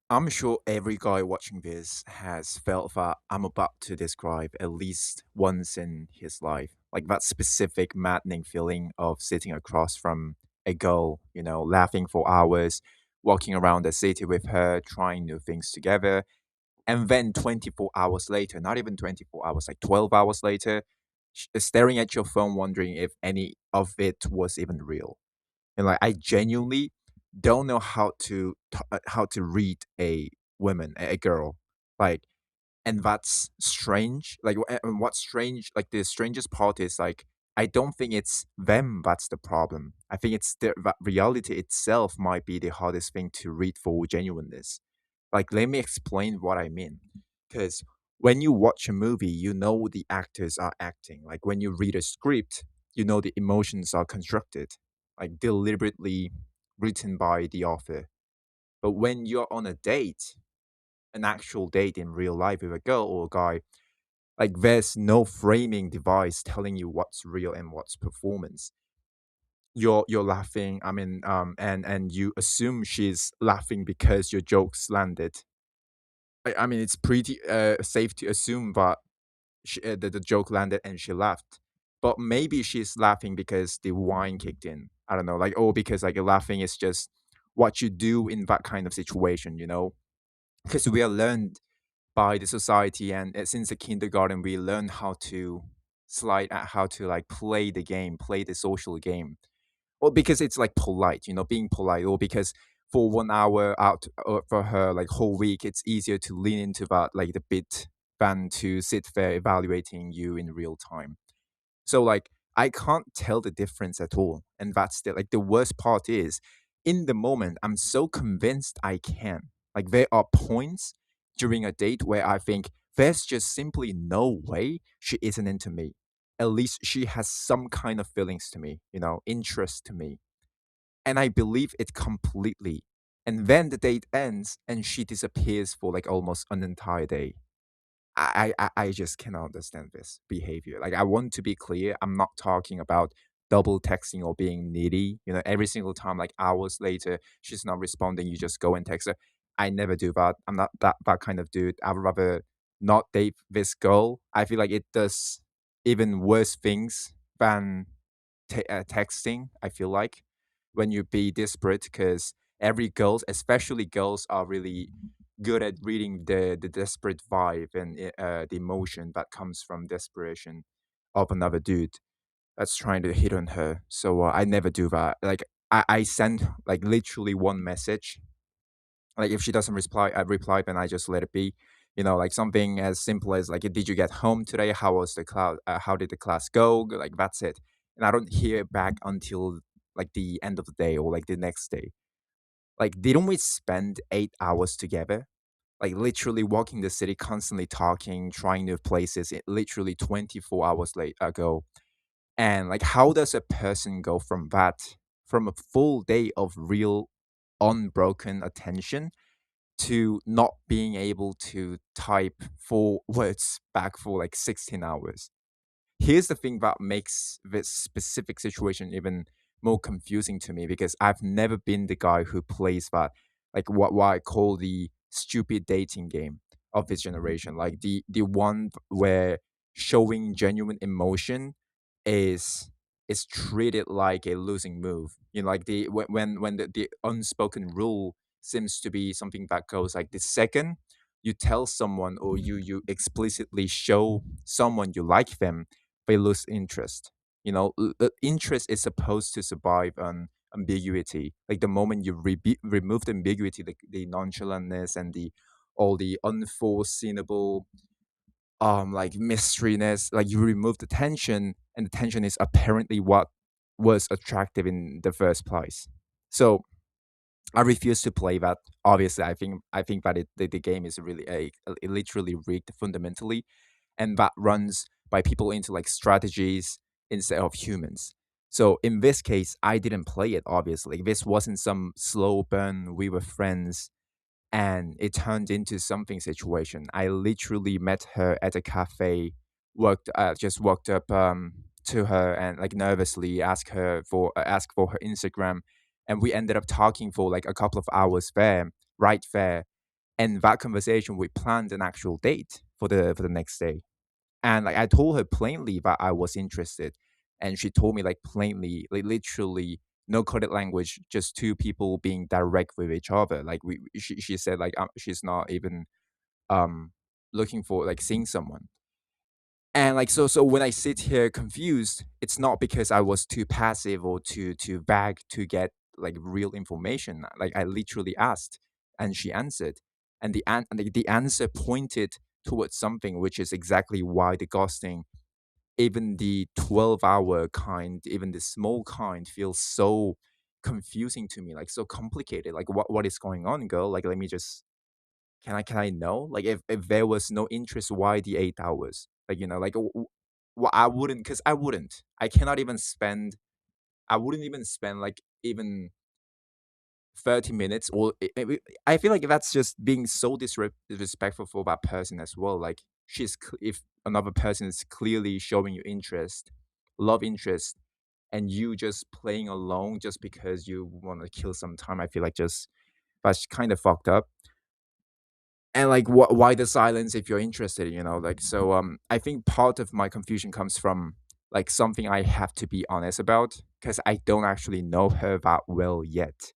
I'm sure every guy watching this has felt that I'm about to describe at least once in his life. Like that specific maddening feeling of sitting across from a girl, laughing for hours, walking around the city with her, trying new things together. And then 24 hours later, not even 24 hours, like 12 hours later, staring at your phone, wondering if any of it was even real. And like I genuinely don't know how to read a woman, a girl, like, and that's strange. Like, and what's strange, like the strangest part is like I don't think it's them that's the problem. I think it's that reality itself might be the hardest thing to read for genuineness. Like, let me explain what I mean. Because when you watch a movie, you know the actors are acting. Like when you read a script, you know the emotions are constructed, like deliberately written by the author. But when you're on a date, an actual date in real life with a girl or a guy, like there's no framing device telling you what's real and what's performance. You're laughing. I mean, and you assume she's laughing because your jokes landed. I mean, it's pretty safe to assume that the joke landed and she laughed. But maybe she's laughing because the wine kicked in. I don't know, like, or because like laughing is just what you do in that kind of situation, Because we are learned by the society, and since the kindergarten, we learn how to slide at how to like play the game, play the social game, or because it's like polite, being polite, or because for 1 hour out for her like whole week, it's easier to lean into that like the bit than to sit there evaluating you in real time. So like I can't tell the difference at all. And that's the worst part is in the moment I'm so convinced I can. Like there are points during a date where I think there's just simply no way she isn't into me. At least she has some kind of feelings to me, interest to me. And I believe it completely. And then the date ends and she disappears for like almost an entire day. I just cannot understand this behavior. Like, I want to be clear. I'm not talking about double texting or being needy. Every single time, like hours later, she's not responding. You just go and text her. I never do that. I'm not that kind of dude. I'd rather not date this girl. I feel like it does even worse things than texting. I feel like when you be desperate, because every girls, especially girls, are really good at reading the desperate vibe and the emotion that comes from desperation of another dude that's trying to hit on her. So I never do that. Like I send like literally one message. Like if she doesn't reply, then I just let it be. Like something as simple as like, "Did you get home today? How was the class? How did the class go?" Like that's it, and I don't hear back until like the end of the day or like the next day. Like, didn't we spend 8 hours together? Like literally walking the city, constantly talking, trying new places. Literally 24 hours late ago, and like, how does a person go from that, from a full day of real, unbroken attention, to not being able to type 4 words back for like 16 hours? Here's the thing that makes this specific situation even more confusing to me, because I've never been the guy who plays that, like what I call the stupid dating game of this generation, like the one where showing genuine emotion is is treated like a losing move. Like when the unspoken rule seems to be something that goes like, the second you tell someone or you explicitly show someone you like them, they lose interest. Interest is supposed to survive on ambiguity. Like the moment you remove the ambiguity, the nonchalantness and the all the unforeseeable like mysteryness, like you remove the tension, and the tension is apparently what was attractive in the first place. So I refuse to play that. Obviously, I think that the game is really literally rigged fundamentally, and that runs by people into like strategies instead of humans. So in this case, I didn't play it. Obviously, this wasn't some slow burn. We were friends, and it turned into something situation. I literally met her at a cafe, just walked up to her and like nervously asked for her Instagram, and we ended up talking for like a couple of hours there, right there. And that conversation, we planned an actual date for the next day. And like I told her plainly that I was interested, and she told me like plainly, like literally no coded language, just two people being direct with each other. Like she said like she's not even um looking for like seeing someone. And like so when I sit here confused, it's not because I was too passive or too vague to get like real information. Like I literally asked and she answered. And the answer pointed towards something, which is exactly why the ghosting, even the 12-hour kind, even the small kind, feels so confusing to me, like so complicated. Like what is going on, girl? Like let me just can I know? Like if there was no interest, why the 8 hours? Like like well, I wouldn't, because I wouldn't. I cannot even spend. I wouldn't even spend like even 30 minutes, or I feel like that's just being so disrespectful for that person as well. Like if another person is clearly showing you interest, love interest, and you just playing along just because you want to kill some time, I feel like just that's kind of fucked up. And like why the silence if you're interested, like so I think part of my confusion comes from like something I have to be honest about, because I don't actually know her that well yet.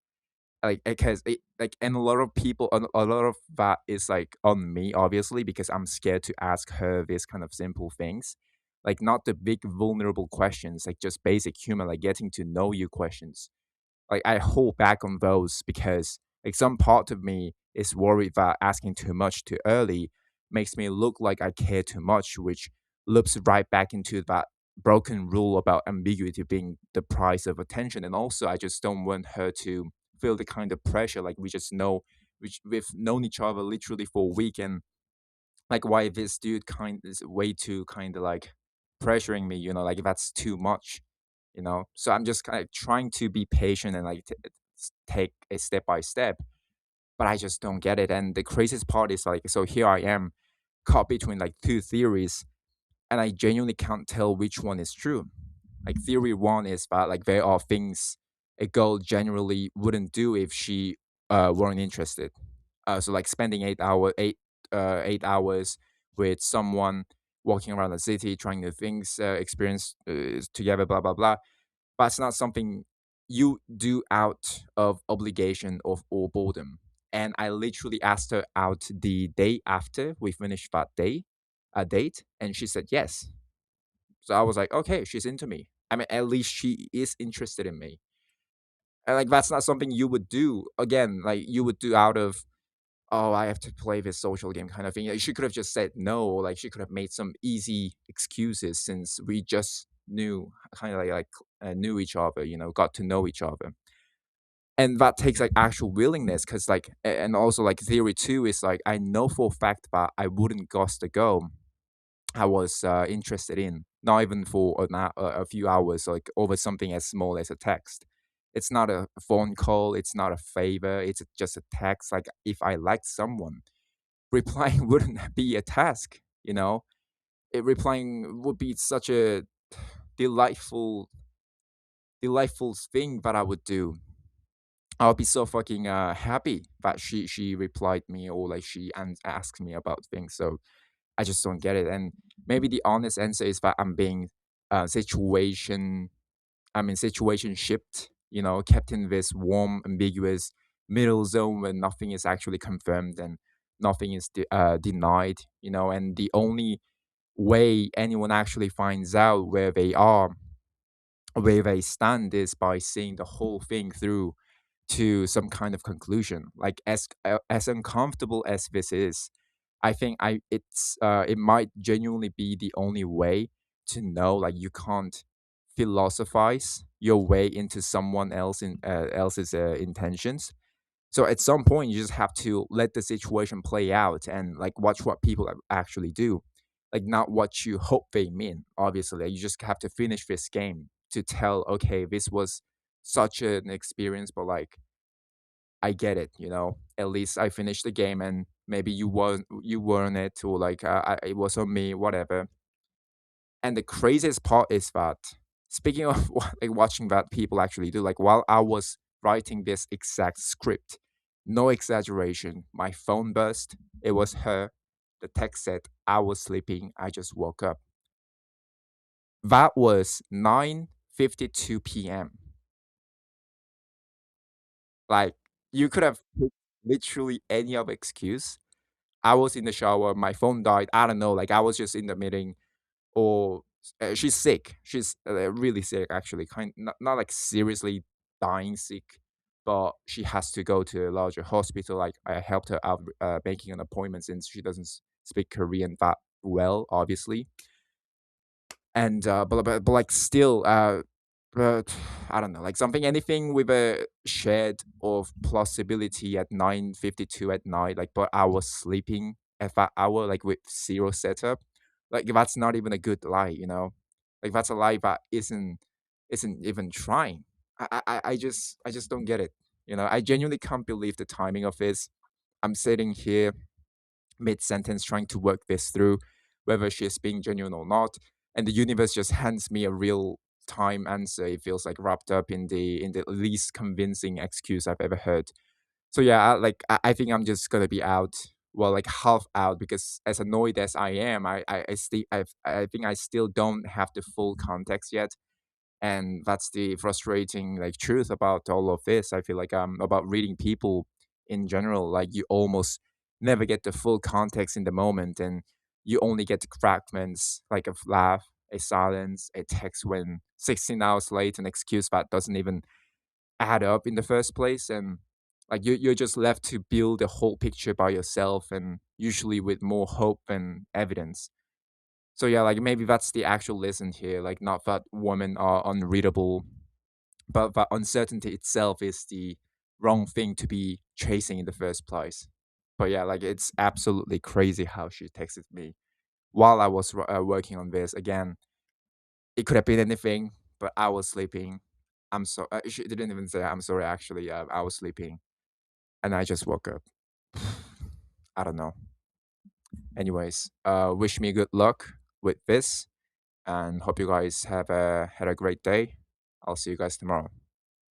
Like because like, and a lot of people, a lot of that is like on me, obviously, because I'm scared to ask her this kind of simple things, like not the big vulnerable questions, like just basic human, like getting to know you questions. Like I hold back on those because like some part of me is worried that asking too much too early makes me look like I care too much, which loops right back into that broken rule about ambiguity being the price of attention. And also I just don't want her to feel the kind of pressure, like we just know, which we've known each other literally for a week, and like why this dude kind is way too kind of like pressuring me, like that's too much, so I'm just kind of trying to be patient and like take a step by step, but I just don't get it. And the craziest part is like, so here I am caught between like two theories, and I genuinely can't tell which one is true. Like theory one is that like there are things a girl generally wouldn't do if she weren't interested. So like spending 8 hours with someone, walking around the city, trying new things, experience together, blah blah blah. But it's not something you do out of obligation or boredom. And I literally asked her out the day after we finished that date, and she said yes. So I was like, okay, she's into me. I mean, at least she is interested in me. And like that's not something you would do again. Like you would do out of, oh, I have to play this social game kind of thing. Like, she could have just said no, or like she could have made some easy excuses since we just knew kind of knew each other, got to know each other. And that takes like actual willingness, because like and also like theory two is like I know for a fact that I wouldn't ghost a girl I was interested in, not even for a few hours, like over something as small as a text. It's not a phone call, it's not a favor, it's just a text. Like if I liked someone, replying wouldn't be a task, replying would be such a delightful, delightful thing that I would do. I'll be so fucking happy that she replied me, or like she asked me about things. So I just don't get it. And maybe the honest answer is that I'm being situation shipped, kept in this warm, ambiguous middle zone where nothing is actually confirmed and nothing is denied, and the only way anyone actually finds out where they stand is by seeing the whole thing through to some kind of conclusion. Like as uncomfortable as this is, I think it might genuinely be the only way to know. Like you can't philosophize your way into someone else's intentions. So at some point, you just have to let the situation play out and like watch what people actually do, like not what you hope they mean. Obviously, like, you just have to finish this game to tell, okay, this was such an experience, but like I get it, At least I finished the game, and maybe you weren't it, or like it was on me, whatever. And the craziest part is that, speaking of like watching that people actually do, like while I was writing this exact script, No exaggeration. My phone buzzed. It was her. The text said, I was sleeping. I just woke up. That was 9:52 p.m. Like, you could have picked literally any other excuse. I was in the shower, my phone died. I don't know. Like, I was just in the meeting, or she's sick. She's really sick, actually. Not like seriously dying sick, but she has to go to a larger hospital. Like, I helped her out making an appointment since she doesn't speak Korean that well, obviously. And but like still but I don't know, like something, anything with a shade of plausibility at 9:52 at night, like, but I was sleeping at that hour, like with zero setup. Like, that's not even a good lie, like that's a lie that isn't even trying. I just don't get it. I genuinely can't believe the timing of this. I'm sitting here mid sentence trying to work this through, whether she is being genuine or not. And the universe just hands me a real time answer. It feels like wrapped up in the least convincing excuse I've ever heard. So yeah, I think I'm just gonna be out. Well, like half out, because as annoyed as I am, I think I still don't have the full context yet, and that's the frustrating like truth about all of this. I feel like about reading people in general, like you almost never get the full context in the moment, and you only get the fragments, like a laugh, a silence, a text when 16 hours late, an excuse that doesn't even add up in the first place. And like you're just left to build the whole picture by yourself, and usually with more hope than evidence. So yeah, like maybe that's the actual lesson here. Like, not that women are unreadable, but that uncertainty itself is the wrong thing to be chasing in the first place. But yeah, like it's absolutely crazy how she texted me while I was working on this. Again, it could have been anything, but I was sleeping. She didn't even say I'm sorry. Actually, I was sleeping, and I just woke up. I don't know. Anyways, wish me good luck with this, and hope you guys have had a great day. I'll see you guys tomorrow.